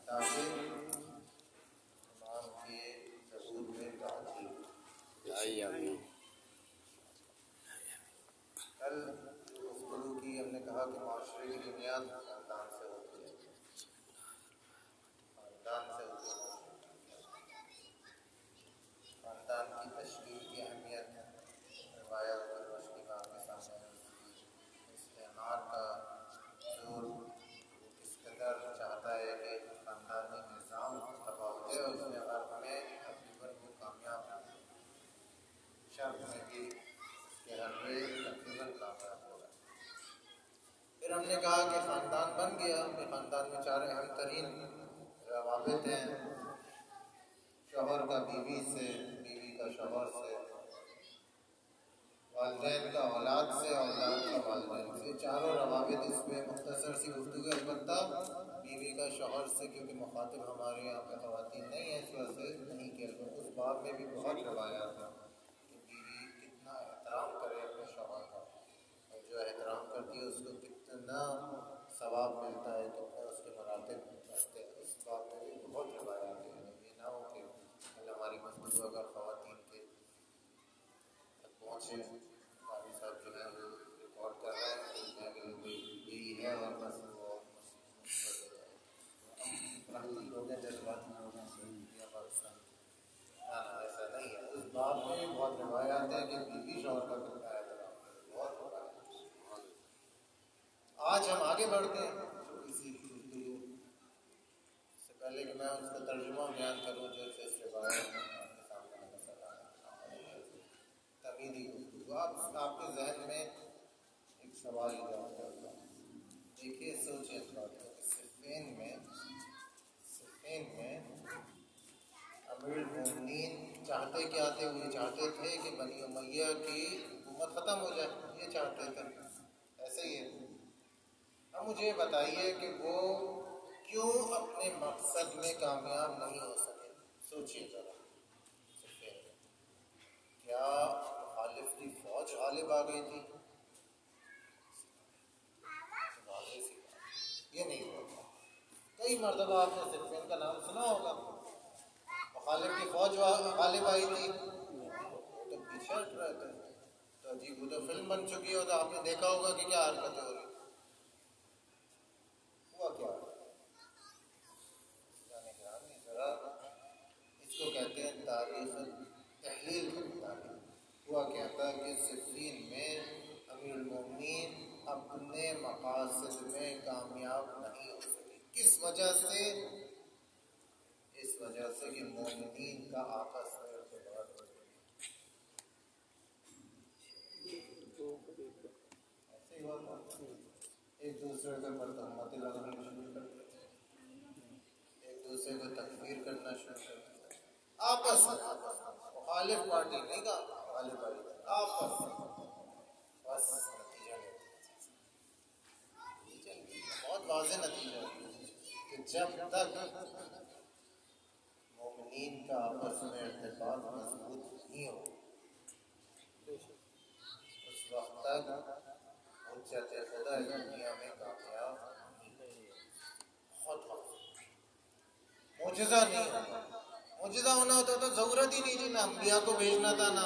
تاکہ امام کے ظہور میں تعجیل کل گفتگو کی ہم نے کہا کہ معاشرے کی بنیاد خاندان سے ہوتی ہے، خاندان سے ہوتی ہے، خاندان کی تشکیل کی اہمیت روایت اور روشنی کا آپ کے سامنے ہے۔ استعمار کا زور اس قدر چاہتا ہے کہ خاندانی نظام تباہ ہو جائے، اور اس نے غرب میں تقریباً وہ کامیاب شرط میں بھی کہ ہر وے تقریباً کامیاب ہو رہا ہے۔ پھر ہم نے کہا کہ خاندان بن گیا کہ خاندان میں چار اہم ترین روابط ہیں: شوہر کا بیوی سے، بیوی کا شوہر سے، والدین کا اولاد سے، اولاد کا والدین سے۔ چاروں روابط اس میں مختصر سی گفتگو، البتہ بیوی کا شوہر سے کیونکہ مخاطب ہمارے یہاں پہ خواتین نہیں ہیں اس وجہ سے نہیں کیا، اس باب میں بھی بہت روایات ہیں کہ بیوی کتنا احترام کرے اپنے شوہر کا، اور جو احترام کرتی ہے اس کو کتنا ثواب ملتا ہے، کتنا اس کے مراتب بڑھتے ہیں۔ اس باب میں بھی بہت روایات ہیں، یہ نہ ہو کہ ہماری گفتگو اگر خواتین کے پہنچے، قاضی صاحب جو ہے وہ ریکارڈ کر رہے ہیں کہ یہی ہے اور بس وہ لوگ ہیں جذباتی لوگ ہیں یا پاکستان، ایسا نہیں ہے۔ اس بات میں بہت روایات ہیں کہ بیوی شوہر کا کرتا ہے، بہت روایات۔ آج ہم آگے بڑھتے ہیں چھوٹی سی گفتگو، اس سے پہلے کہ میں اس کا ترجمہ بیان کروں جو اس روایت میں آپ کے سامنے مسئلہ ہے تمیدی گفتگو، آپ کے ذہن میں ایک سوال جواب کرتا ہوں۔ دیکھیے، سوچیں اس بات کو کہ صفین میں امیر المومنین چاہتے کیا تھے؟ وہ چاہتے تھے کہ بنی امیہ کی حکومت ختم ہو جائے، یہ چاہتے تھے، ایسے ہی ہے۔ اب مجھے بتائیے کہ وہ کیوں اپنے مقصد میں کامیاب نہیں ہو سکے؟ سوچیے ذرا، کیا مخالف کی فوج غالب آ گئی تھی؟ یہ نہیں ہوتا۔ کئی مرتبہ آپ نے صفین کا نام سنا ہوگا، مخالف کی فوج غالب آئی تھی تو پیچھے ہٹ رہے تھے، تو جی وہ تو فلم بن چکی ہو تو آپ نے دیکھا ہوگا کہ کیا حرکتیں ہو رہی ہوا کیا ذرا اس کو کہتے ہیں تاریخ تحلیل کی تاریخ۔ ہوا کیا تھا کہ صفین میں امیر المومنین اپنے مقاصد میں کامیاب نہیں ہو سکے۔ کس وجہ سے؟ اس وجہ سے کہ مومنین کا آپس میں ارتباط ہو گیا، ایسے ہی ہوا تھا، ایک دوسرے کے پر تہمتیں لگانی شروع کر دی، ایک دوسرے کو تکفیر کرنا شروع کر دیا، آپس میں مخالف پارٹی نہیں کا غالب آئی، آپس میں بس نتیجہ بہت واضح نتیجہ کہ جب تک مومنین کا آپس میں ارتباط مضبوط نہیں ہو اس وقت تک حجت خدا دنیا میں کامیاب نہیں، بہت واضح معجزہ نہیں ہوتا۔ معجزہ ہونا ہوتا تو ضرورت ہی نہیں تھی، نہ انبیاء کو بھیجنا تھا، نہ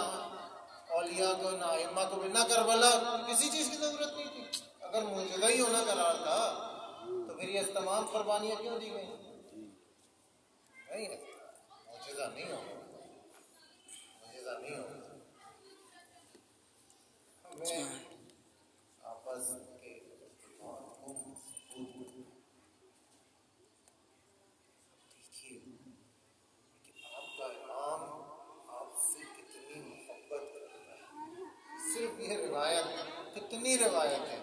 اولیاء کو، نہ ائمہ کو بھیجنا، کربلا کسی چیز کی ضرورت نہیں تھی۔ اگر معجزہ ہی ہونا قرار تھا تو پھر یہ تمام قربانیاں کیوں دی گئی؟ نہیں ہے، معجزہ نہیں ہوگا، معجزہ نہیں ہوگا۔ ہمیں آپس کے ارتباط کو مضبوط دیکھیے کہ آپ کا امام آپ سے کتنی محبت کرتا ہے۔ صرف یہ روایت، کتنی روایت ہے،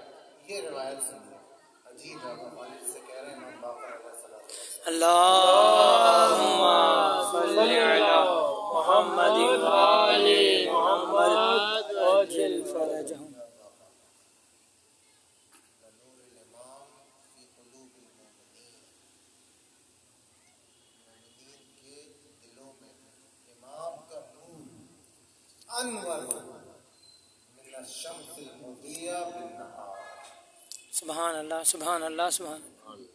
یہ روایت سنیے، عجیب ہے۔ والد سے کہہ رہے ہیں امام باقر علیہ السلام، اللہم صلی علی محمد وآل محمد وعجل فرجہم۔ نور الامام فی قلوب المؤمنین، مومنین کے دلوں میں امام کا نور انور من الشمس المضیہ بالنہار۔ سبحان اللہ، سبحان اللہ، سبحان اللہ۔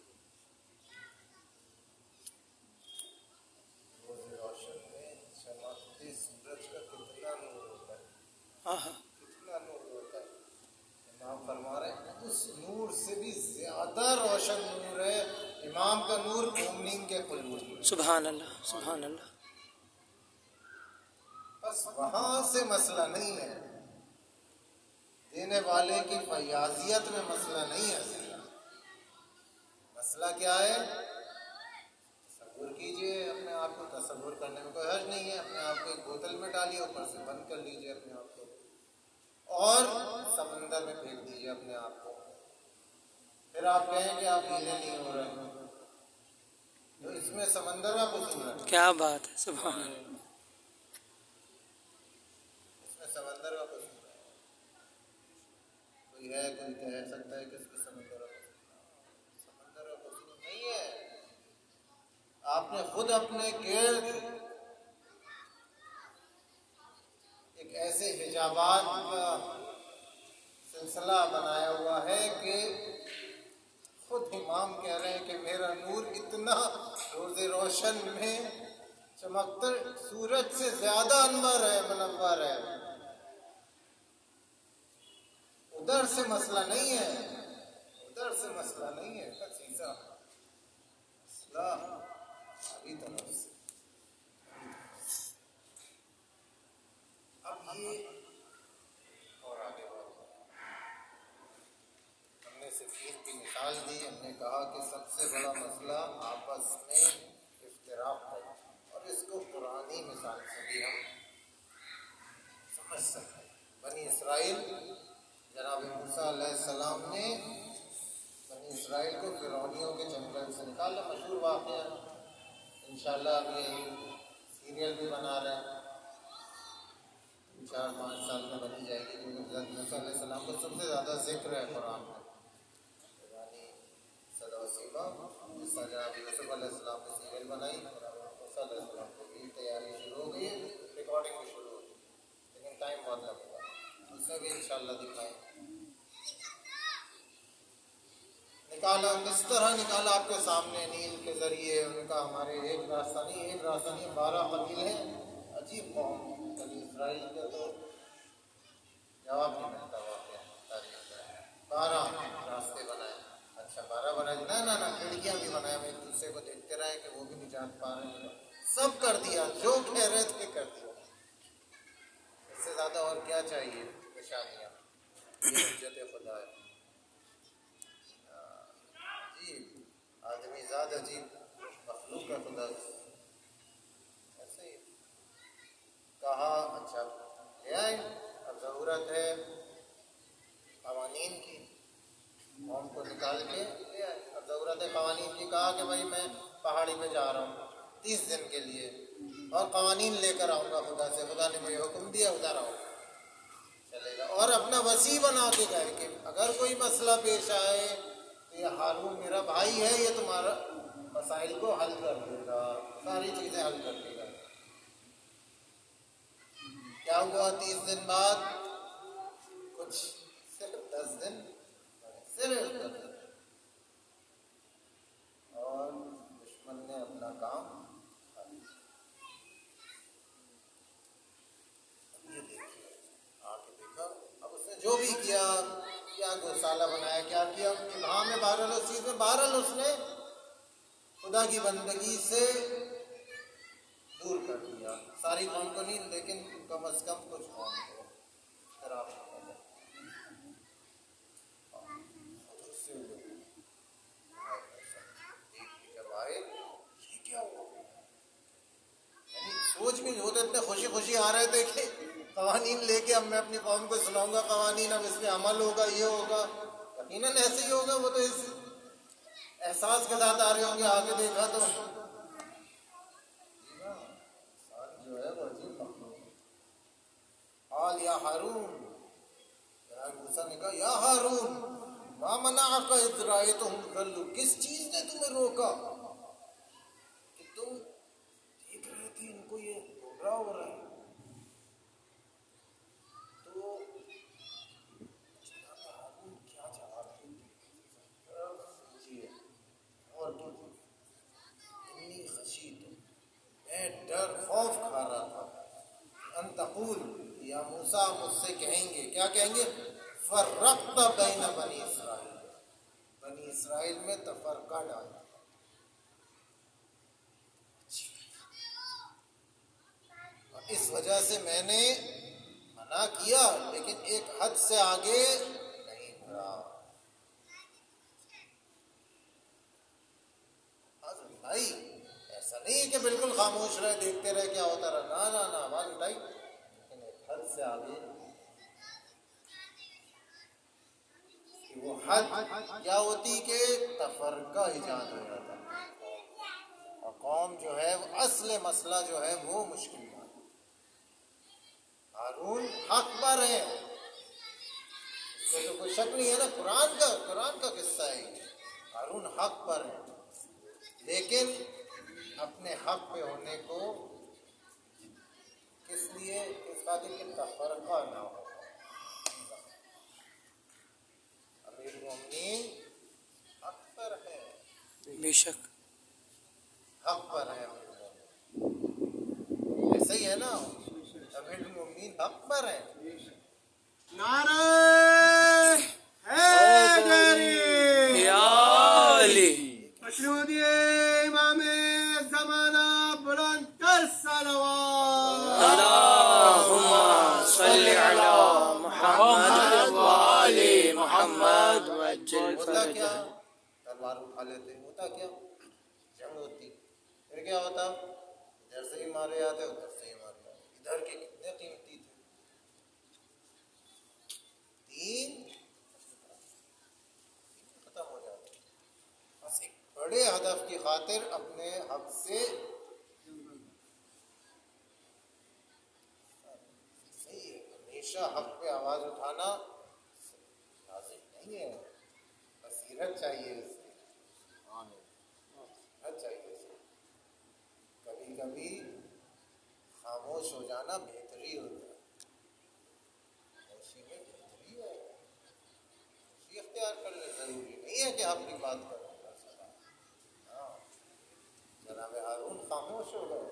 کتنا نور ہوتا ہے. امام فرما رہے ہیں اس نور سے بھی زیادہ روشن نور ہے امام کا نور مومنین کے قلوب. سبحان اللہ سبحان اللہ. بس وہاں سے مسئلہ نہیں ہے، دینے والے کی فیاضیت میں مسئلہ نہیں ہے. مسئلہ کیا ہے؟ تصور کیجئے، اپنے آپ کو تصور کرنے میں کوئی حرج نہیں ہے. اپنے آپ کو ایک بوتل میں ڈالیے، اوپر سے بند کر لیجئے اپنے آپ کو، اور سمندر میں پھینک دیجئے اپنے آپ کو. پھر آپ کہیں کہ آپ گیلے نہیں ہو رہے ہیں، تو اس میں سمندر کا قصور ہے. کیا بات ہے، سبحان اللہ. اس میں سمندر کا قصور ہے. کوئی ہے، کوئی کہہ سکتا ہے کہ اس میں سمندر کا قصور ہے؟ سمندر کا قصور نہیں ہے. آپ نے خود اپنے گرد ایک ایسے حجابات کا سلسلہ بنایا ہوا ہے کہ خود امام کہہ رہے ہیں کہ میرا نور اتنا روز روشن میں چمکتا سورج سے زیادہ انور ہے، منور ہے. ادھر سے مسئلہ نہیں ہے، ادھر سے مسئلہ نہیں ہے. مسئلہ ابھی طرف سے. اب یہ اور آگے بڑھتے ہیں. ہم نے صدیق کی مثال دی. ہم نے کہا کہ سب سے بڑا مسئلہ آپس میں اختلاف ہے، اور اس کو قرآنی مثال سے بھی ہم سمجھ سکتے ہیں. بنی اسرائیل، جناب موسیٰ علیہ السلام نے بنی اسرائیل کو فرعونیوں کے چنگل سے نکالا. مشہور واقعہ ہے. انشاءاللہ اب یہ سیریل بھی بنا رہے ہیں، 4-5 سال میں بنی جائے گی، کیونکہ حضرت موسیٰ علیہ السلام کو سب سے زیادہ ذکر ہے قرآن میں. یعنی صدا و سیما جس طرح جناب یوسف علیہ السلام نے سیریل بنائی، موسیٰ علیہ السلام کو بھی تیاری شروع ہو گئی ہے، ریکارڈنگ بھی شروع ہو گئی، لیکن ٹائم بہت لگے گا. اس میں بھی انشاءاللہ دکھائیں. نکالا کس طرح نکالا آپ کے سامنے نیل کے ذریعے. ان کا ہمارے ایک راستہ نہیں 12 قبیل ہیں. عجیب قوم بنی اسرائیل کا تو جواب نہیں ملتا. واقعہ تاریخ ہے 12 راستے بنائے. اچھا 12 بنائے نہ کھڑکیاں بھی بنائے. ہم ایک دوسرے کو دیکھتے رہے کہ وہ بھی نہیں جان پا رہے ہیں. سب کر دیا جو کہہ رہے تھے کر دیا. اس سے زیادہ اور کیا چاہیے؟ نشانیاں. یہ حجت خدا ہے. آدمی ذات عجیب مخلوق ہے خدا. ایسے ہی کہا اچھا لے آئے. اب ضرورت ہے قوانین کی، قوم کو نکال کے لے آئے. اب ضرورت ہے قوانین کی. کہا کہ بھائی میں پہاڑی پہ جا رہا ہوں 30 دن کے لیے، اور قوانین لے کر آؤں گا خدا سے. خدا نے مجھے حکم دیا، ادھر آؤں. چلے گا. اور اپنا وسیع بنا کے گئے کہ اگر کوئی مسئلہ پیش آئے تو یہ ہارون میرا بھائی ہے، یہ تمہارا مسائل کو حل کر دے گا، ساری چیزیں حل کر دے گا. کیا ہوا 30 دن بعد؟ کچھ صرف 10 دن، صرف 10 دن، اور دشمن نے اپنا کام کر لیا. اب یہ دیکھیے آ کے دیکھا. اب اس نے جو بھی کیا گوشالہ بنایا، کیا کیا ابہام میں، بہرحال اس چیز میں، بہرحال اس نے خدا کی بندگی سے دور کر دیا. ساری قوم کو نہیں، لیکن کم از کم کچھ قوم کو خراب کر دیا. سے جب آئے یہ کیا ہوا، یعنی سوچ بھی نہیں ہوتے. اتنے خوشی خوشی آ رہے تھے کہ قوانین لے کے اب میں اپنی قوم کو سناؤں گا قوانین، اب اس پہ عمل ہوگا، یہ ہوگا. یقیناً ایسے ہی ہوگا. وہ تو اس احساس کے ساتھ آ رہے ہوں گے. آگے دیکھا تو انسان جو ہے وہ عجیب مخلوق ہے. قال یا ہارون، موسیٰ نے کہا یا ہارون ما منعک اذ رأیتہم ضلوا، کس چیز نے تمہیں روکا کہ تم دیکھ رہے تھے ان کو یہ گمراہ ہو رہا ہے. تو جناب ہارون کیا جواب دیجیے. اور انی خشیت، میں ڈر خوف کھا رہا تھا، ان تقول یا موسیٰ موسیٰ مجھ سے کہیں گے، کیا کہیں گے؟ فرقت بین بنی اسرائیل، بنی اسرائیل میں تفرقہ ڈالا۔ اور اس وجہ سے میں نے منع کیا، لیکن ایک حد سے آگے نہیں بڑھا۔ بھائی ایسا نہیں کہ بالکل خاموش رہے، دیکھتے رہے کیا ہوتا رہا، نہ نہ آواز اٹھائی، لیکن ایک حد سے آگے۔ وہ حد کیا ہوتی کہ تفرقہ ایجاد ہو جاتا ہے، اور قوم جو ہے وہ اصل مسئلہ جو ہے وہ مشکل بات۔ ہارون حق پر ہے، اس سے تو کوئی شک نہیں ہے نا، قرآن کا قصہ ہے یہ۔ ہارون حق پر ہے، لیکن اپنے حق پہ ہونے کو کس لیے، اس خاطر کہ تفرقہ نہ ہو۔ امیر المومنین حق پر ہے، بے شک حق پر ہے امیر المومنین، ایسا ہی ہے نا، امیر المومنین حق پر ہے۔ نعرہ حیدری، یا علی، مشروط امام زمانہ، بلند تر صلوات، اللہم صلی علی محمد وآل محمد وعجل ہوتا کیا، فرجہ۔ تلوار اٹھا لیتے، ہوتا کیا، جنگ ہوتی، پھر کیا ہوتا، ادھر سے ہی مارے آتے، ادھر سے ہی مارے آتے، ادھر کے کتنے قیمتی تھے، دین ختم ہو جاتا، بس ایک بڑے ہدف کی خاطر اپنے حق سے صحیح ہے، ہمیشہ حق پہ آواز اٹھانا لازم نہیں ہے، بصیرت چاہیے اس میں، بصیرت چاہیے اس میں۔ کبھی کبھی خاموش ہو جانا بہتری ہوتا ہے، خاموشی میں بہتری ہے، خاموشی اختیار کر لے، ضروری نہیں ہے کہ اپنی بات کرو۔ ہاں، جناب ہارون خاموش ہو گئے،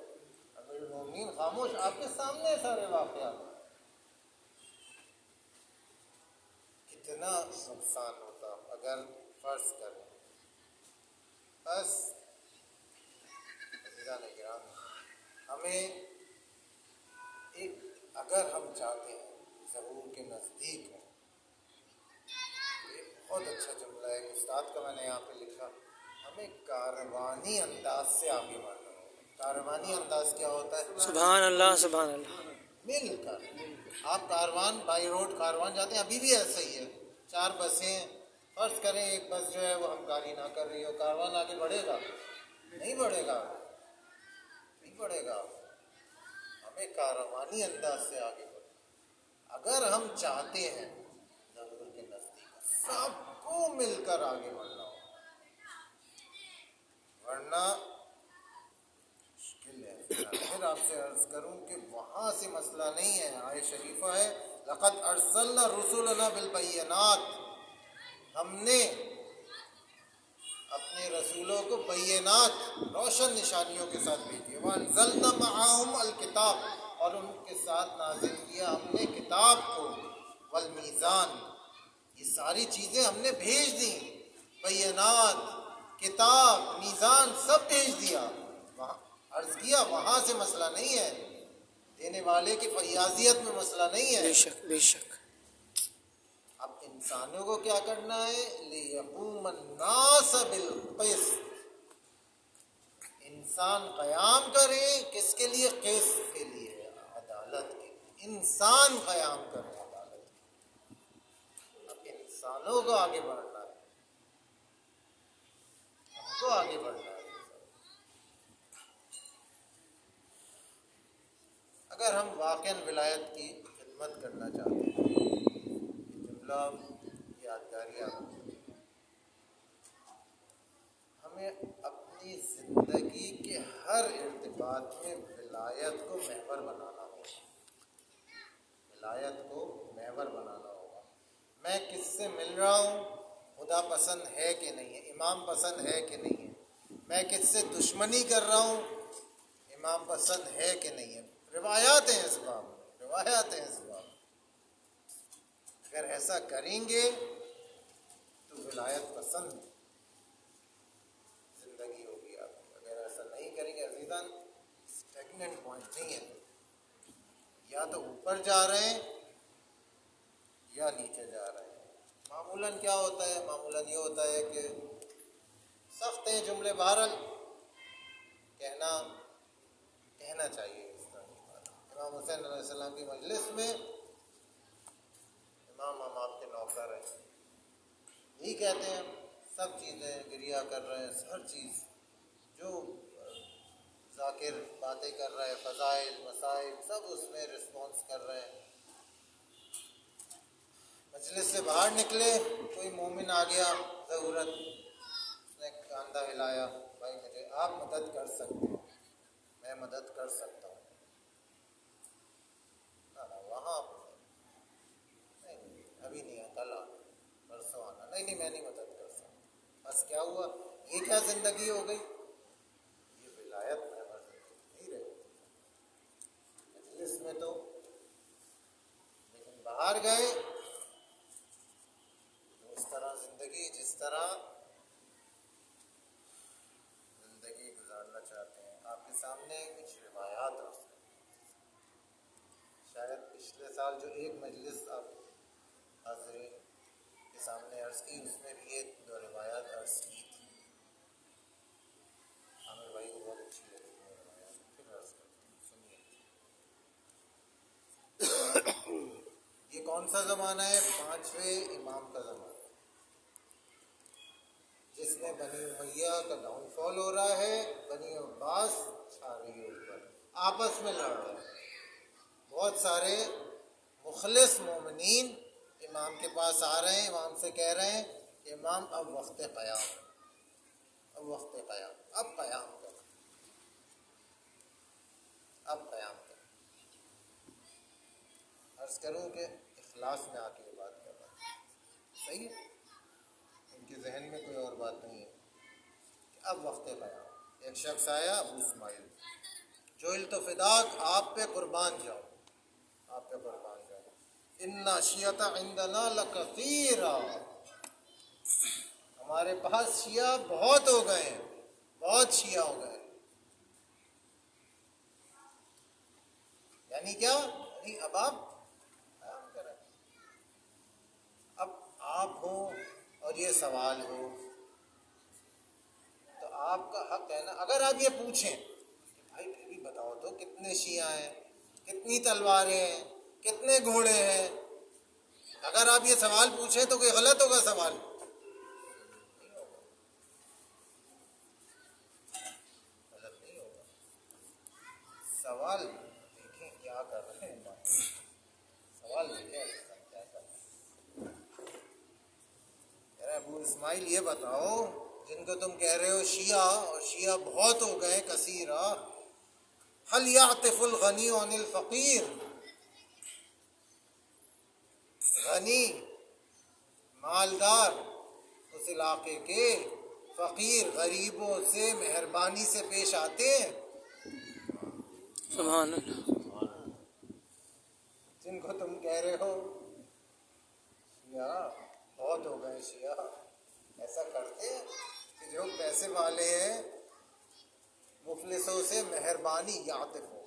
امیر المومنین خاموش، آپ کے سامنے سارے واقعات، کتنا نقصان ہوتا اگر فرض کریں، بس عزیزان کرام، ہمیں ایک، اگر ہم چاہتے ہیں ظہور کے نزدیک ہوں، ایک بہت اچھا جملہ ہے استاد کا، میں نے یہاں پہ لکھا، ہمیں کاروانی انداز سے آگے بڑھنا ہوگا۔ کاروانی انداز کیا ہوتا ہے؟ سبحان اللہ، سبحان اللہ، مل کر، آپ کاروان بائی روڈ کاروان جاتے ہیں، ابھی بھی ایسا ہی ہے، 4 بسیں، فرض کریں ایک بس جو ہے وہ ہمکاری نہ کر رہی ہو، کاروان آگے بڑھے گا؟ نہیں بڑھے گا، نہیں بڑھے گا۔ ہمیں کاروانی انداز سے آگے بڑھنا، اگر ہم چاہتے ہیں ضرور کے نزدیک سب کو مل کر آگے بڑھنا ہو، ورنہ مشکل ہے۔ پھر آپ سے عرض کروں کہ وہاں سے مسئلہ نہیں ہے، آیت شریفہ ہے لَقَدْ أَرْسَلْنَا رُسُلَنَا بِالْبَيِّنَاتِ، ہم نے اپنے رسولوں کو بینات، روشن نشانیوں کے ساتھ بھیجی، وَأَنزَلْنَا مَعَهُمْ الْكِتَابَ، اور ان کے ساتھ نازل کیا ہم نے کتاب کو، والمیزان، یہ ساری چیزیں ہم نے بھیج دیں، بینات، کتاب، میزان سب بھیج دیا۔ وہاں عرض کیا وہاں سے مسئلہ نہیں ہے، دینے والے کی فیاضیت میں مسئلہ نہیں ہے۔ بے شک بے شک، اب انسانوں کو کیا کرنا ہے؟ لِيَقُومَ النَّاسَ بِالْقِسْطِ، انسان قیام کرے، کس کے لیے؟ قسط کے لیے، عدالت کے لیے، انسان قیام کرے عدالت کے لیے۔ اب انسانوں کو آگے بڑھنا ہے، ہم کو آگے بڑھنا ہے۔ اگر ہم واقعاً ولایت کی خدمت کرنا چاہتے ہیں، یہ جملہ یادگاری ہمیں اپنی زندگی کے ہر ارتباط میں ولایت کو محور بنانا ہوگا، ولایت کو محور بنانا ہوگا۔ میں کس سے مل رہا ہوں، خدا پسند ہے کہ نہیں ہے، امام پسند ہے کہ نہیں ہے، میں کس سے دشمنی کر رہا ہوں، امام پسند ہے کہ نہیں ہے۔ روایات ہیں اس باب میں، روایات ہیں اس باب میں۔ اگر ایسا کریں گے تو ولایت پسند زندگی ہوگی آپ کی. اگر ایسا نہیں کریں گے عزیزاً، اسٹیگننٹ پوائنٹ نہیں ہے، یا تو اوپر جا رہے ہیں یا نیچے جا رہے ہیں. معمولاً کیا ہوتا ہے؟ معمولاً یہ ہوتا ہے کہ سخت ہیں جملے، بہرحال کہنا چاہیے اس طرح کی بات. امام حسین علیہ السلام کی مجلس میں امام آپ کے نوکر ہیں، یہی کہتے ہیں سب چیزیں گریہ کر رہے ہیں، ہر چیز جو ذاکر باتیں کر رہے ہیں، فضائل مسائل سب اس میں رسپانس کر رہے ہیں. مجلس سے باہر نکلے، کوئی مومن آ گیا ضرورت، اس نے کاندھا ہلایا، بھائی مجھے آپ مدد کر سکتے ہیں، میں مدد کر سکتا ہوں. وہاں نہیں، ابھی نہیں، کل آنا، پرسوں آنا، نہیں میں نہیں مدد کر سکتا. بس کیا ہوا؟ یہ کیا زندگی ہو گئی؟ یہ ولایت محور زندگی نہیں رہی مجلس میں تو. لیکن باہر گئے اس طرح زندگی، جس طرح زندگی گزارنا چاہتے ہیں. آپ کے سامنے کچھ روایات ہیں، شاید پچھلے سال جو ایک مجلس آپ حاضرین کے سامنے عرض کی، اس میں بھی یہ 2 روایات عرض کی تھی. عامر بھائی کو بہت اچھی لگی وہ روایات، پھر عرض کرتے ہیں، سنیے. یہ کون سا زمانہ ہے؟ 5ویں امام کا زمانہ، جس میں بنی امیہ کا ڈاؤن فال ہو رہا ہے، بنی عباس چھا رہی ہے اوپر، آپس میں لڑ رہے ہیں. بہت سارے مخلص مومنین امام کے پاس آ رہے ہیں، امام سے کہہ رہے ہیں کہ امام اب وقت قیام، اب وقت قیام، اب قیام کرو، اب قیام کرو. عرض کروں کہ اخلاص میں آ کے یہ بات کر رہا ہوں، صحیح ہے، ان کے ذہن میں کوئی اور بات نہیں ہے کہ اب وقت قیام. ایک شخص آیا، ابو اسماعیل، جعلت فداک، آپ پہ قربان جاؤ، آپ پہ قربان جاؤ. ان شیعۃ عندنا لکثیرا، ہمارے پاس شیعہ بہت ہو گئے ہیں، بہت شیعہ ہو گئے. یعنی کیا؟ یعنی اب آپ قیام کریں. اب آپ ہوں اور یہ سوال ہو تو آپ کا حق ہے نا، اگر آپ یہ پوچھیں کہ بھائی پھر بھی بتاؤ تو کتنے شیعہ ہیں، کتنی تلواریں ہیں، کتنے گھوڑے ہیں. اگر آپ یہ سوال پوچھیں تو کوئی غلط ہوگا سوال؟ غلط نہیں ہوگا سوال. دیکھیں کیا کر رہے ہیں، سوال دیکھیں کیا کر رہے ہیں. ابو اسماعیل یہ بتاؤ، جن کو تم کہہ رہے ہو شیعہ، اور شیعہ بہت ہو گئے کثیرہ، هل يعطف الغنی عن الفقیر، غنی مالدار اس علاقے کے فقیر غریبوں سے مہربانی سے پیش آتے ہیں؟ سبحان اللہ. جن کو تم کہہ رہے ہو شیعہ بہت ہو گئے، شیعہ ایسا کرتے ہیں کہ جو پیسے والے ہیں مفلسوں سے مہربانی، یعطف ہو،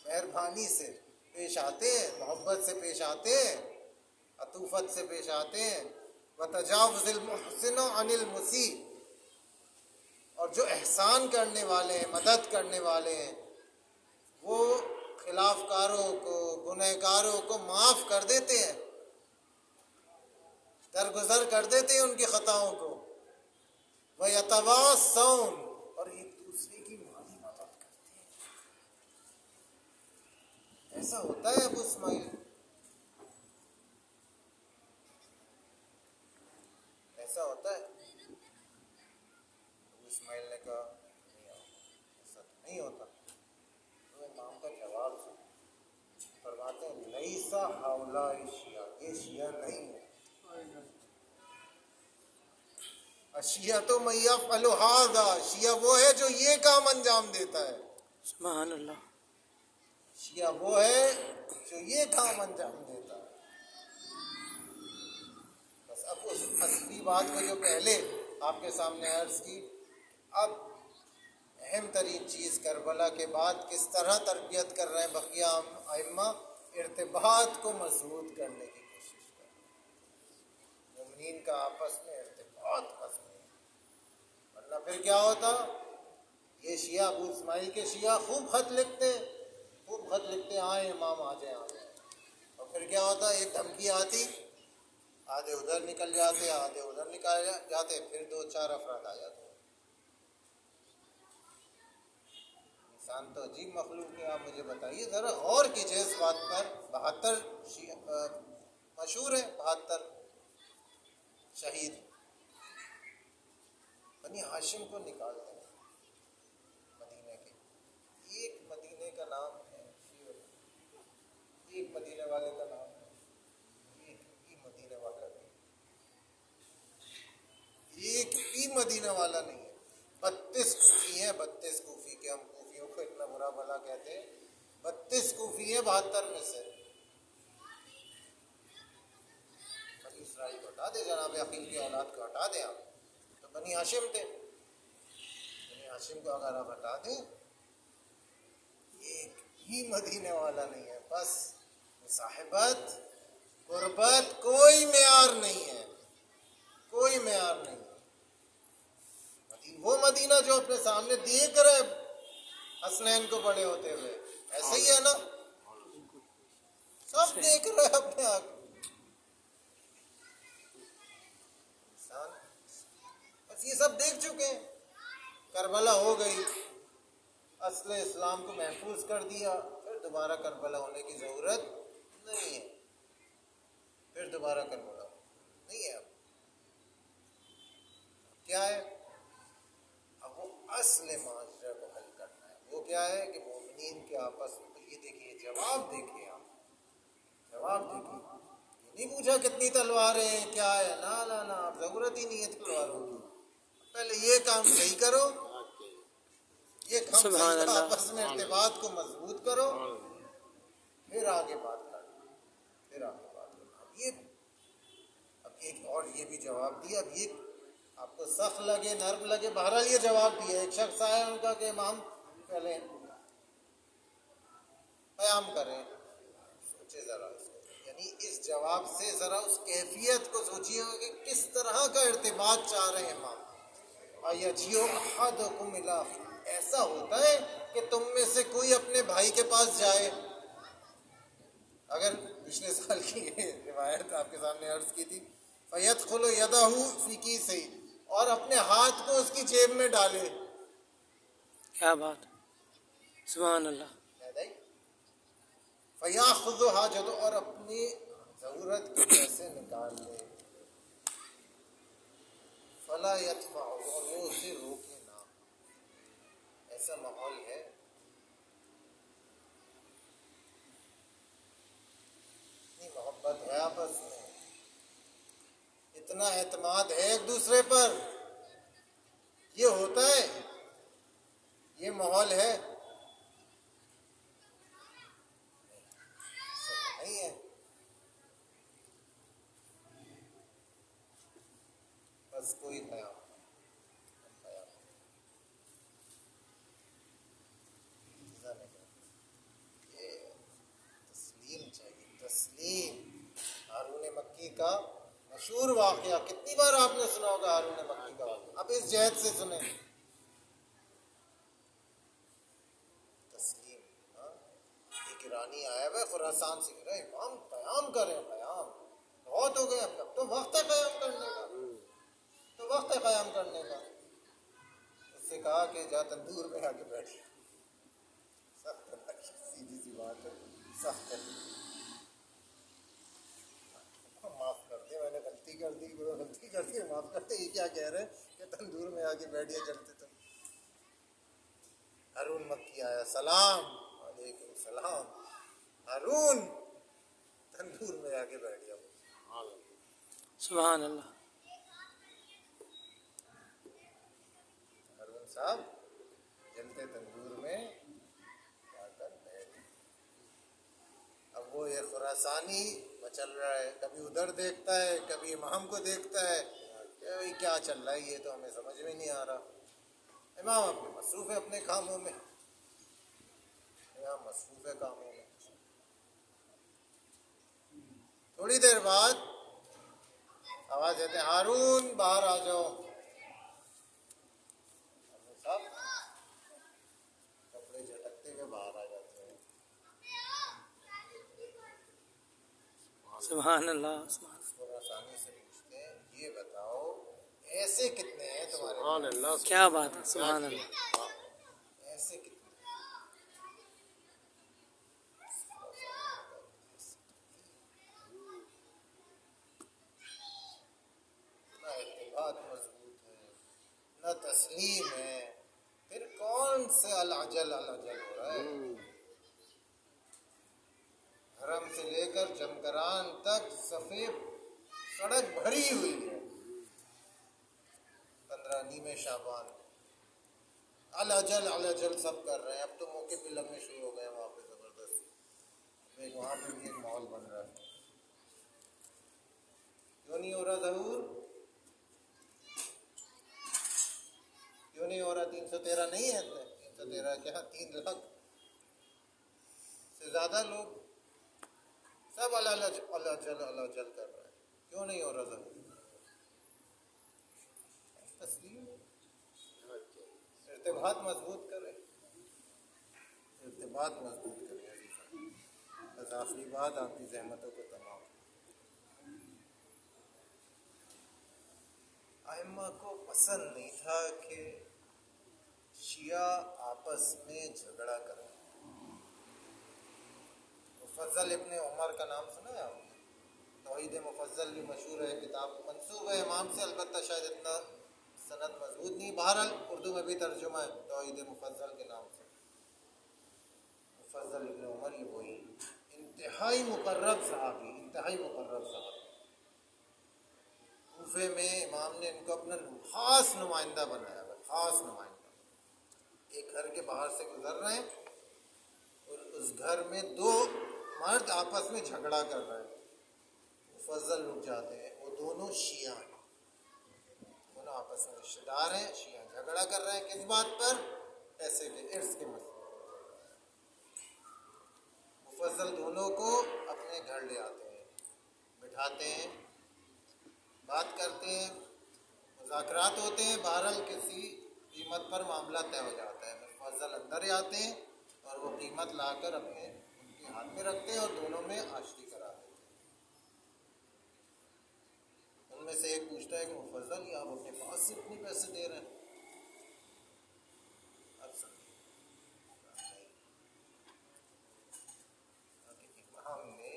مہربانی سے پیش آتے ہیں، محبت سے پیش آتے ہیں، عطوفت سے پیش آتے ہیں. وَتَجَاوَزَ الْمُحْسِنُ عَنِ الْمُسِيءِ، اور جو احسان کرنے والے ہیں، مدد کرنے والے ہیں، وہ خلاف کاروں کو، گنہ گاروں کو معاف کر دیتے ہیں، درگزر کر دیتے ہیں ان کی خطاؤں کو. وَيَتَوَاصَوْنَ، اور ایک دوسرے کی مالی مدد کرتے ہیں. ایسا ہوتا ہے ابو اسماعیل؟ ایسا ہوتا ہے؟ ابو اسماعیل نے کہا نہیں، ایسا تو نہیں ہوتا. تو امام کا جواب فرماتے ہیں لیسا ہؤلاء شیعہ، یہ شیعہ نہیں ہے. شیعہ تو من یفعل ھذا، شیعہ وہ ہے جو یہ کام انجام دیتا ہے. سبحان اللہ. شیعہ وہ ہے جو یہ کام انجام دیتا ہے. بات کو جو پہلے آپ کے سامنے عرض کی، اب اہم ترین چیز کربلا کے بعد کس طرح تربیت کر رہے ہیں بقیہ ائمہ، ارتباط کو مضبوط کرنے کی کوشش کر رہے ہیں، مومنین کا آپس میں ارتباط مضبوط، ورنہ پھر کیا ہوتا؟ یہ شیعہ ابو اسماعیل کے شیعہ خوب خط لکھتے، آئیں امام آ جائیں، اور پھر کیا ہوتا؟ ایک دھمکی آتی، آدھے ادھر نکل جاتے، آدھے ادھر نکل جاتے، پھر 2-4 افراد آ جاتے۔ انسان تو عجیب مخلوق ہے۔ آپ مجھے بتائیے ذرا، غور کیجیے اس بات پر، 72 مشہور ہے، 72 شہید بنی ہاشم کو نکال دیں مدینے کے، ایک مدینے کا نام ہے، ایک مدینے والے کا نام ہے، ایک بھی مدینے والا نہیں، ایک بھی مدینے والا نہیں ہے۔ 32 کوفی ہیں، 32 کوفی کے، ہم کوفیوں کو اتنا برا بھلا کہتے ہیں، 32 کوفی ہیں 72 میں سے۔ بنی اسرائیل کو ہٹا دے، جناب عقیل کی اولاد کو ہٹا دیں آپ، تو بنی ہاشم تھے، بنی ہاشم کو اگر آپ ہٹا دیں، ایک بھی مدینے والا نہیں ہے۔ بس مصاحبت، قربت، کوئی معیار نہیں ہے، کوئی معیار نہیں ہے۔ وہ مدینہ جو اپنے سامنے دیکھ رہے حسنین کو بڑے ہوتے ہوئے، ایسے ہی ہے نا، سب دیکھ رہے اپنے آنکھ، انسان بس یہ سب دیکھ چکے ہیں۔ کربلا ہو گئی، اصل اسلام کو محفوظ کر دیا، پھر دوبارہ کربلا ہونے کی ضرورت نہیں ہے، پھر دوبارہ کربلا نہیں ہے۔ اب کیا ہے؟ اب وہ اصل معاشرے کو حل کرنا ہے۔ وہ کیا ہے کہ مومنین کے آپس میں، یہ دیکھیے جواب دیکھیے، آپ جواب دیکھیے، یہ نہیں پوچھا کتنی تلواریں ہیں کیا ہے، نا آپ ضرورت ہی نہیں ہے تلواروں کی، پہلے یہ کام صحیح کرو، یہ کام سبحان صحیح، اللہ۔ آپس میں ارتباط کو مضبوط کرو، پھر آگے بات کرو، پھر آگے بات کرو۔ اب ایک اور یہ بھی جواب دیا، اب یہ آپ کو سخت لگے نرم لگے، بہرحال یہ جواب دیا۔ ایک شخص آیا ان کا کہ امام پہلے قیام کریں، سوچے ذرا اس کو، یعنی اس جواب سے ذرا اس کیفیت کو سوچیے کہ کس طرح کا ارتباط چاہ رہے ہیں امام۔ اَيَجِيءُ أَحَدُكُمْ إِلَىٰ أَخِيهِ، ایسا ہوتا ہے کہ تم میں سے کوئی اپنے بھائی کے پاس جائے، اگر پچھلے سال کی یہ روایت آپ کے سامنے عرض کی تھی، فَيَدْخُلُ يَدَهُ فِي كِيسِهِ، اور اپنے ہاتھ کو اس کی جیب میں ڈالے، کیا بات، سبحان اللہ۔ فَيَأْخُذُ حَاجَتَهُ، اور اپنی ضرورت کے پیسے نکال لے، فَلَا يَدْفَعُهُ، اور وہ اسے روکے نہ۔ ایسا ماحول ہے، اتنی محبت ہے آپس میں، اتنا اعتماد ہے ایک دوسرے پر، یہ ہوتا ہے، یہ ماحول ہے نہیں ہے۔ بس کوئی قیام یہ تسلیم چاہیے، تسلیم۔ ہارون مکی کا مشہور واقعہ، کتنی بار آپ نے سنا ہوگا ہارون مکی کا واقعہ، اب اس جہت سے سنیں، تسلیم۔ ایک ایرانی آیا ہوا خراسان سے، کہہ رہا ہے امام قیام کریں، قیام بہت ہو گیا، اب تو وقت ہے قیام کرنے کا، تو وقت ہے قیام کرنے کا۔ اس سے کہا کہ جا تندور میں آ کے بیٹھ، سخت ہے، سیدھی سی بات ہے، سخت ہے، معاف کر دے، میں نے غلطی کر دی، معاف کر دے، یہ کیا کہہ رہے ہیں کہ تندور میں آ کے بیٹھیے چلتے تو۔ ہارون مکی آیا، سلام علیکم السلام، ہارون تندور میں آ کے بیٹھ گیا، سبحان اللہ۔ ہارون صاحب جلتے تندور میں جا کر بیٹھ۔ اب وہ یہ خراسانی مچل رہا ہے، کبھی ادھر دیکھتا ہے، کبھی امام کو دیکھتا ہے، کہ بھائی کیا چل رہا ہے یہ تو ہمیں سمجھ میں نہیں آ رہا. امام اپنے مصروف ہے اپنے کاموں میں، امام مصروف ہے کاموں میں. تھوڑی دیر بعد آواز دیتے ہیں ہارون باہر آ جاؤ. سب کپڑے جھٹکتے ہوئے باہر آ جاتے ہیں. سبحان اللہ. سبحان اس کو آسانی سے پوچھتے ہیں یہ بتاؤ ایسے کتنے ہیں تمہارے سبحان پاس؟ اللہ. کیا بات ہے. سبحان اللہ. ایسے کتنے ہیں؟ نہ اعتقاد مضبوط ہے نہ تسلیم ہے، پھر کون سے العجل ہو رہا ہے؟ حرم سے لے کر جمکران تک سفید سڑک بھری ہوئی ہے. 15 نیمے شعبان العجل سب کر رہے ہیں. اب تو موقع پہ لگنے شروع ہو گئے ہیں وہاں پہ زبردست. وہاں پہ بھی ایک ماحول بن رہا ہے. کیوں نہیں ہو رہا ظہور؟ کیوں نہیں ہو رہا؟ 313 نہیں ہے اتنے. 313 کیا 3 لاکھ سے زیادہ لوگ سب العجل کر رہے ہیں. کیوں نہیں ہو رہا ظہور؟ تسلیم ارتباط مضبوط کرے. بس آخری بات آپ کی زحمتوں کو تمام. ائمہ کو پسند نہیں تھا کہ شیعہ آپس میں جھگڑا کریں. مفضل ابن عمر کا نام سنا ہے آپ نے؟ توحید مفضل بھی مشہور ہے، کتاب منسوب ہے امام سے، البتہ شاید اتنا سند مضبوط نہیں. بہرحال اردو میں بھی ترجمہ ہے توحید مفضل کے نام سے. مفضل ابن عمر یہ وہی انتہائی مقرب صحابی. کوفے میں امام نے ان کو اپنا خاص نمائندہ بنایا ہے. خاص نمائندہ. ایک گھر کے باہر سے گزر رہے ہیں اور اس گھر میں 2 مرد آپس میں جھگڑا کر رہے ہیں. مفضل رک جاتے ہیں. وہ دونوں شیعہ ہیں، دونوں آپس میں رشتہ دار ہیں، شیعہ. جھگڑا کر رہے ہیں کس بات پر؟ پیسے کے، ارث کے مسئلے. مفضل دونوں کو اپنے گھر لے آتے ہیں، بٹھاتے ہیں، بات کرتے ہیں، مذاکرات ہوتے ہیں. بہرحال کسی قیمت پر معاملہ طے ہو جاتا ہے. مفضل اندر ہی آتے ہیں اور وہ قیمت لا کر ان کے ہاتھ میں رکھتے ہیں اور دونوں میں آشتی کرا دیتے ہیں. ان میں سے ایک پوچھتا ہے کہ مفضل یہ آپ اپنے پاس سے اتنے پیسے دے رہے ہیں؟ اب امام نے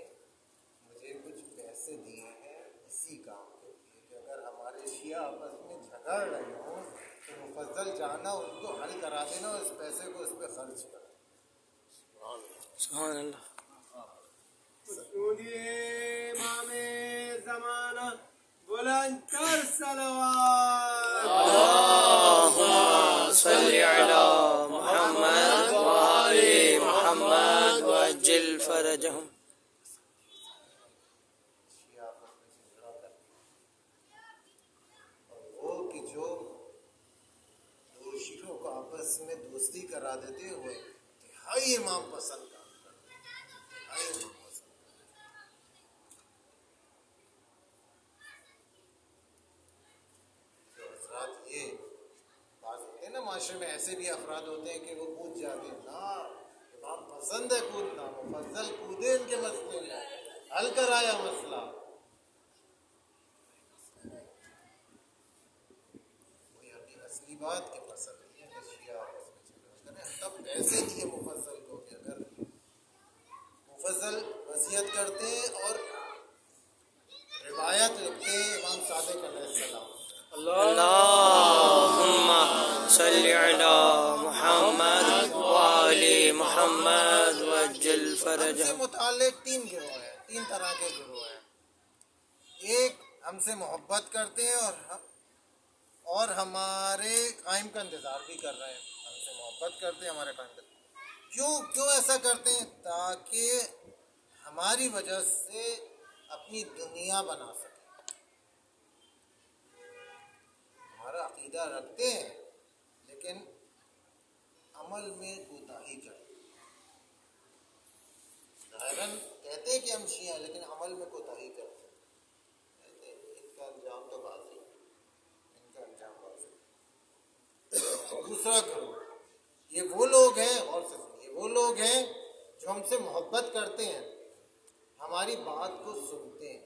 مجھے کچھ پیسے دیے ہیں اسی کام کے لیے کہ اگر ہمارے شیعہ آپس میں جھگڑ رہے ہوں تو مفضل جانا ان کو حل کرا دینا اور اس پیسے کو اس پہ خرچ کرنا. سبحان اللہ. مسعودی امام زمانہ بلند تر صلوات. اللهم صل على محمد وآل محمد وعجل فرجهم. شیعہ آپس میں جھگڑا کرتے ہیں اور وہ کہ جو 2 شیعوں کو آپس میں دوستی کرا دیتے ہوئے انتہائی امام پسند کام کرتے ہیں. انتہائی امام پسند. تو حضرات یہ بات ہوتے ہیں نا معاشرے میں، ایسے بھی افراد ہوتے ہیں کہ وہ کود جاتے ہیں. نا امام پسند ہے کودنا. مفضل کودے ان کے مسئلے میں، حل کرایا مسئلہ. کوئی اپنی اصلی بات کے پسند نہیں ہے کہ شیعہ آپس میں جھگڑا کریں. تب پیسے دیے مفضل کو کہ اگر مفضل وصیت کرتے ہیں اور روایت لکھتے ہیں امام صادق علیہ السلام. اللهم صل على محمد وآل محمد وعجل ہم سے فرجهم. متعلق 3 گروہ ہیں، 3 طرح کے گروہ ہیں. ایک ہم سے محبت کرتے ہیں اور ہمارے قائم کا انتظار بھی کر رہے ہیں. ہم سے محبت کرتے ہیں، ہمارے قائم کا. کیوں ایسا کرتے ہیں؟ تاکہ ہماری وجہ سے اپنی دنیا بنا سکیں. عقیدہ رکھتے ہیں لیکن عمل میں کوتاہی کرتے ہیں. ظاہراً کہتے ہیں کہ ہم شیعہ ہیں لیکن عمل میں کوتاہی کرتے ہیں. کہتے ہیں ان کا انجام تو بازی ہے، ان کا انجام بازی ہے. دوسرا گروہ یہ وہ لوگ ہیں، اور سے یہ وہ لوگ ہیں جو ہم سے محبت کرتے ہیں، ہماری بات کو سنتے ہیں،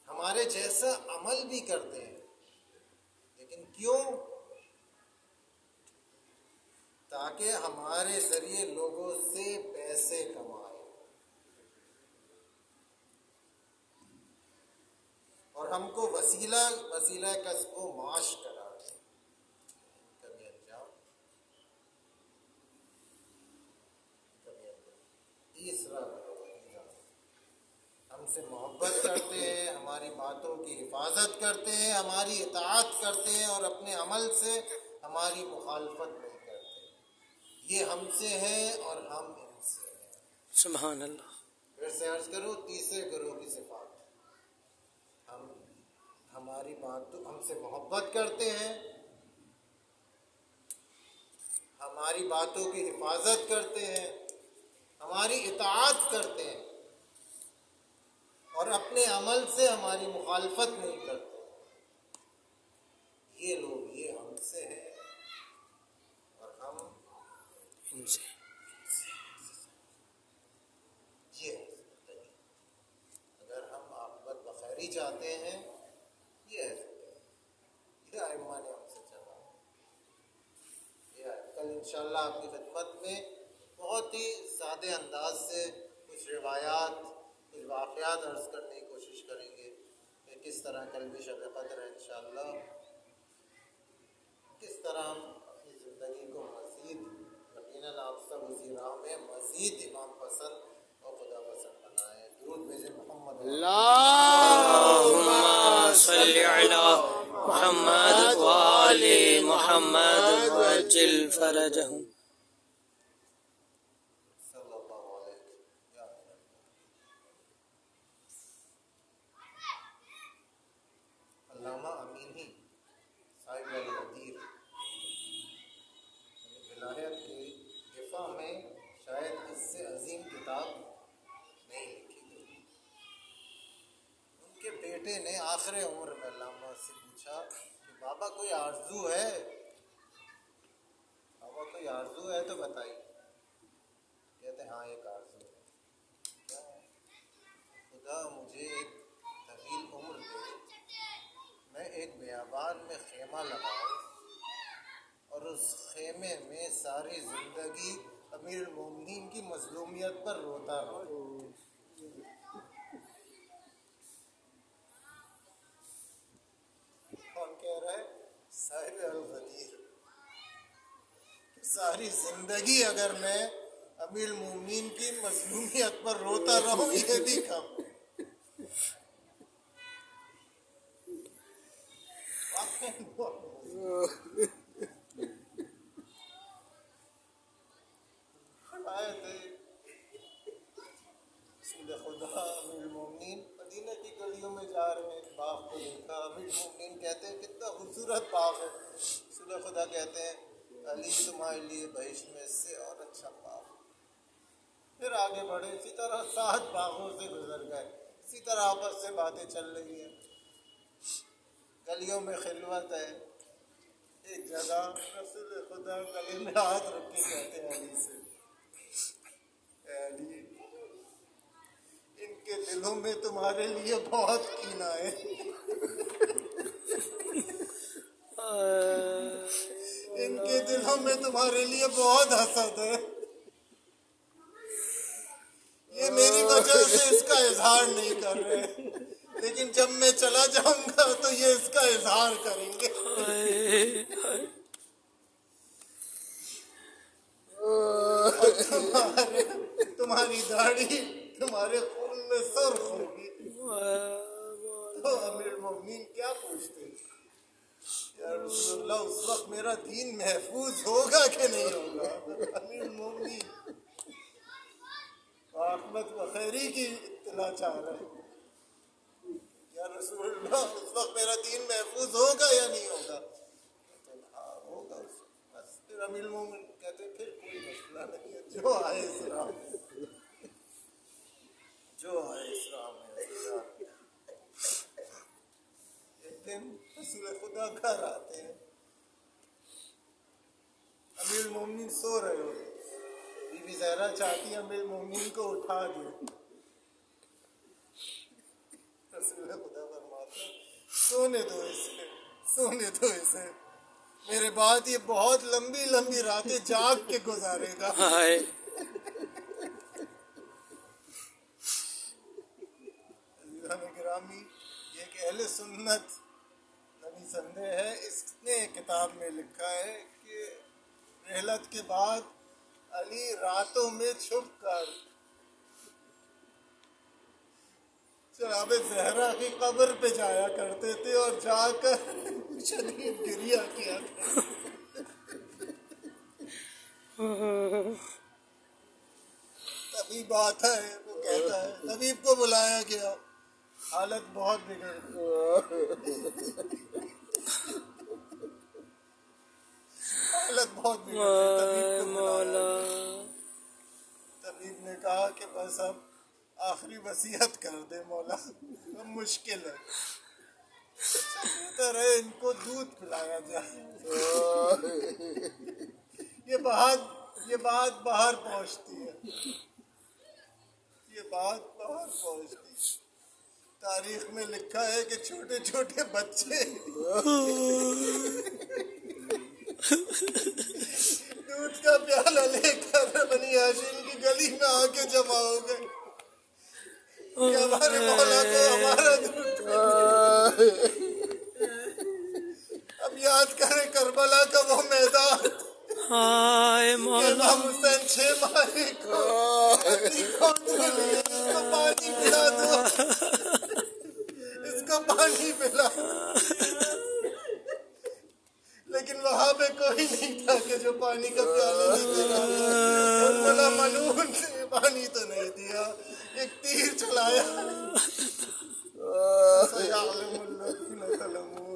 ہمارے جیسا عمل بھی کرتے ہیں. لیکن کیوں؟ تاکہ ہمارے ذریعے لوگوں سے پیسے کمائے اور ہم کو وسیلہ کسب و معاش کرا دیں. کبھی انجام کبھی انجام. تیسرا ہم سے محبت کرتے ہیں، ہماری باتوں کی حفاظت کرتے ہیں، ہماری اطاعت کرتے ہیں اور اپنے عمل سے ہماری مخالفت نہیں کرتے. یہ ہم سے ہے اور ہم ان سے ہیں. سبحان اللہ. پھر سے عرض کرو تیسرے گروہ کی صفات. ہماری بات ہم سے محبت کرتے ہیں، ہماری باتوں کی حفاظت کرتے ہیں، ہماری اطاعت کرتے ہیں اور اپنے عمل سے ہماری مخالفت نہیں کرتے. یہ لوگ یہ ہم سے ہیں اور ہم ان سے. یہ ہے زندگی. اگر ہم عاقبت بخیری چاہتے ہیں یہ ہے زندگی. یہ ائمہ نے ہم سے چلا. یہ ہے. کل انشاءاللہ آپ کی خدمت میں بہت ہی سادے انداز سے کچھ روایات، کچھ واقعات عرض کرنے کی کوشش کریں گے کہ کس طرح کل بھی شب قدر ہے انشاءاللہ، کس طرح ہم اپنی زندگی کو مزید یقیناً آپ سب اسی راہ میں مزید امام پسند اور خدا پسند بنائیں. درود بھیجیں محمد اللهم صل على محمد وآل محمد وعجل فرجهم. صلی اللہ علیہ وسلم. علامہ امینی صاحب الغدیر ولایت کے دفاع میں شاید اس سے عظیم کتاب نہیں لکھی گئی. ان کے بیٹے نے آخر عمر میں علامہ سے پوچھا کہ بابا کوئی آرزو ہے؟ بابا کوئی آرزو ہے تو بتائیے. کہتے ہیں ہاں ایک آرزو ہے. کیا ہے؟ خدا مجھے ایک طویل عمر دے، میں ایک بیابان میں خیمہ لگاؤں اور اس خیمے میں ساری زندگی امیر المومنین کی مظلومیت پر روتا رہوں. کون کہہ رہا ہے؟ صاحب الغدیر. ساری زندگی اگر میں امیر المومنین کی مظلومیت پر روتا رہوں یہ بھی کم. آئے تھے رسول خدا امیر المومنین مدینہ کی گلیوں میں جا رہے ہیں، ایک باغ کو دیکھا. امیر المومنین کہتے ہیں کتنا خوبصورت باغ ہے. رسول خدا کہتے ہیں علی تمہارے لیے بہشت میں اس سے اور اچھا باغ. پھر آگے بڑھے، اسی طرح 7 باغوں سے گزر گئے. اسی طرح آپس سے باتیں چل رہی ہیں، گلیوں میں خلوت ہے. ایک جگہ رسول خدا گلے میں ہاتھ رکھ کے کہتے ہیں علی سے، اے علی ان کے دلوں میں تمہارے لیے بہت کینہ ہے، ان کے دلوں میں تمہارے لیے بہت حسد ہے. یہ میری وجہ سے اس کا اظہار نہیں کر رہے، لیکن جب میں چلا جاؤں گا تو یہ اس کا اظہار کریں گے. تمہاری داڑھی تمہارے خون میں سرخ ہوگی. تو امیر المومنین کیا پوچھتے ہیں یا رسول اللہ اس وقت میرا دین محفوظ ہوگا کہ نہیں ہوگا؟ امیر المومنین عاقبت بخیری کی اطلاع چاہ رہے ہیں. یا رسول اللہ اس وقت میرا دین محفوظ ہوگا یا نہیں ہوگا؟ ہاں ہوگا. بس پھر امیر المومنین کہتے پھر کوئی مسئلہ نہیں ہے، جو آئے اسلام جو آئے اسلام ہے. ایک دن رسول خدا گھر آتے ہیں، امیر المومنین سو رہے ہوتے، بی بی زہرا چاہتی ہے امیر المومنین کو اٹھا دے. رسول خدا فرماتے ہیں سونے دو اسے، سونے دو اسے، میرے بعد یہ بہت لمبی لمبی راتیں جاگ کے گزارے گا. ہائے عزیزان گرامی، یہ ایک اہل سنت نبی سندے ہے، اس نے کتاب میں لکھا ہے کہ رحلت کے بعد علی راتوں میں چھپ کر جناب زہرا کی قبر پہ جایا کرتے تھے اور جا کر شدید گریہ کیا کرتے. طبیب آتا ہے، وہ کہتا ہے، طبیب کو بلایا گیا، حالت بہت بگڑ گئی. حالت بہت بگڑ گئی. طبیب کو بلایا. طبیب نے کہا کہ بس اب آخری وصیت کر دے مولا، اب مشکل ہے. بہتر ہے ان کو دودھ پلایا جائے. یہ بات باہر پہنچتی ہے، یہ بات باہر پہنچتی ہے. تاریخ میں لکھا ہے کہ چھوٹے چھوٹے بچے دودھ کا پیالہ لے کر بنی ہاشم کی گلی میں آ کے جمع ہو گئے کہ ہمارے مولا کو ہمارا دودھ. اب یاد کریں کربلا کا وہ میدان، ہائے مولا امام حسین 6 ماہی کو اس کو پانی پلا دو، اس کو پانی پلا. لیکن وہاں پہ کوئی نہیں تھا کہ جو پانی کا پیالہ نہیں دے رہا تھا. کربلا ملعون نے پانی تو نہیں دیا، ایک تیر چلایا. سَيَعْلَمُ الَّذِينَ ظَلَمُوا